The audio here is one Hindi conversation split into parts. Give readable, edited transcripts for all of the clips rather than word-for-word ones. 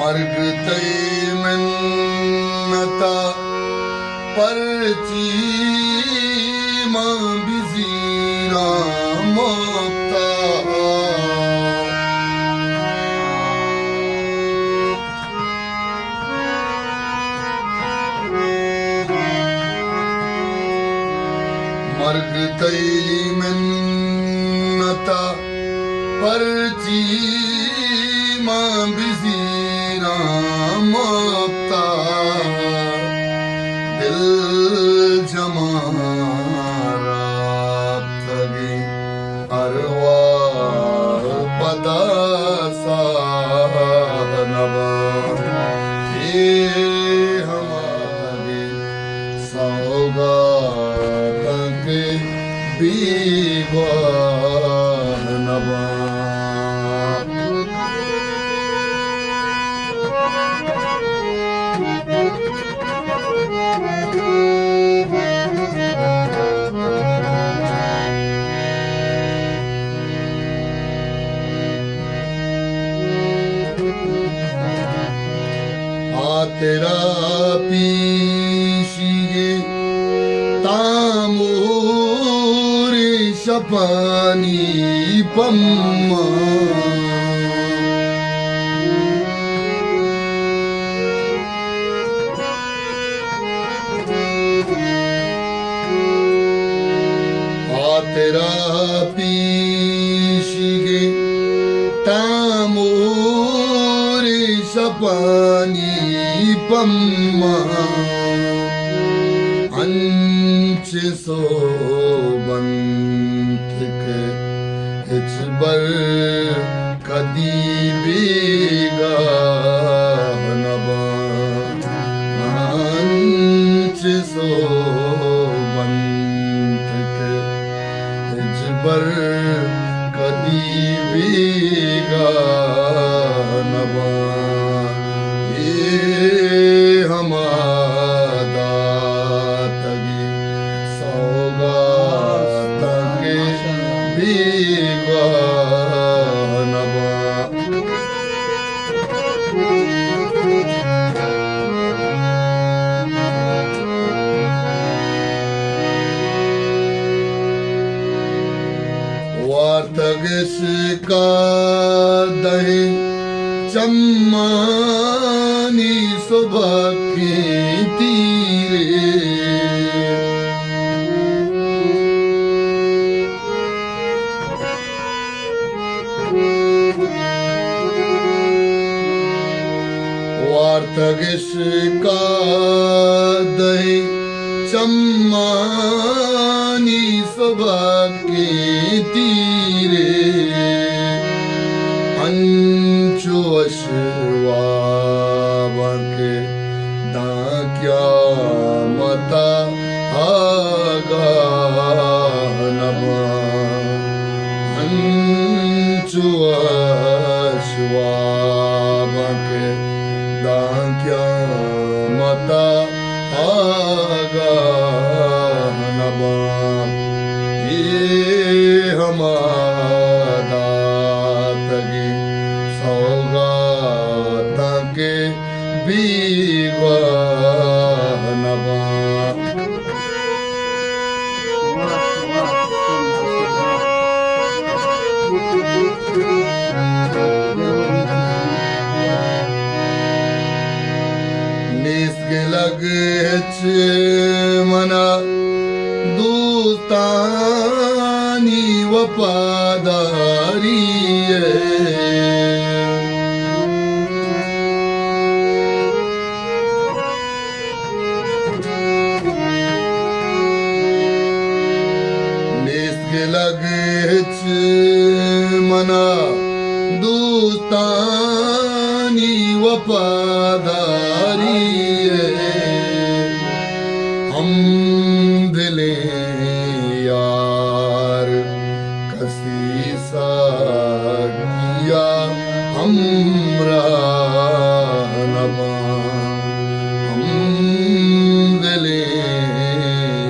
मर्ग तई मिन्नता परची मां बिजीरा मोक्ता मर्ग तई मिन्नता परची मां बिजीरा मोक्ता दिल जमारा तगी अरवाह पदा सानवा ये हमारे सौगात के बीवाह नवा तेरा पीशिगे तामूर शपानी पम्मा तेरा पीशिगे तामूर शपानी पम्मा अंच सो बंथिक हिचबर कदी बेगा नबा अंच सो बंथिक हिचबर कदी बेगा नबा हमारा तगी सौगात के बीवाह नवा वार्तगिस का दही चम्मानी सुबह के तीरे वार्तगिस का दही चम्मानी सुबह के तीरे अंचो अशवाबा के दाक्या मता आगा नबा अंचो अशवाबा के दाक्या मता आगा नबा ये हमारा तगी सौगात के बीवाह नवा निस्के लगे मना दूतानी वफादारी निस्के लगे मना दूतानी वफादारी हम दिले यार कसी सा किया हमरा नबा हम दिले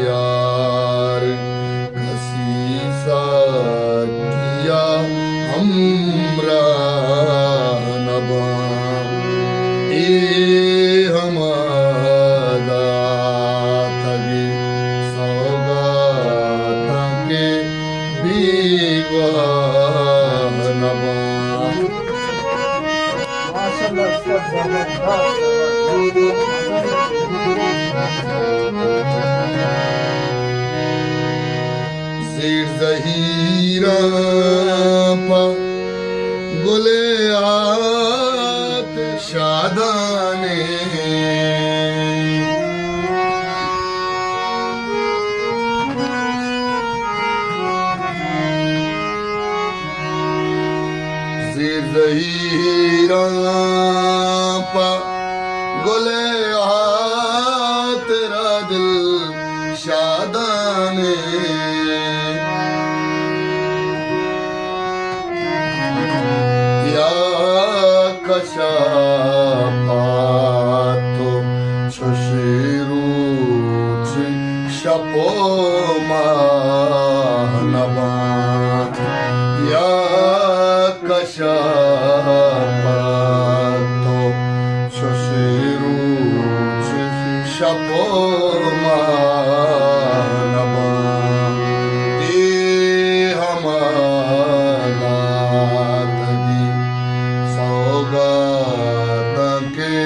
यार कसी सा किया हमरा नबा शेर जहीरा पा गुले आत शादाने शेर जहीरा पा गुले आ तेरा दिल शादाने या कशापातो शशिरुचि शपोमानवा या कशापातो शशिरुचि शपोमानवा ते हमारी सौगात के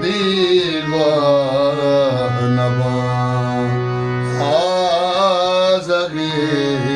दीवानवा आज़ गे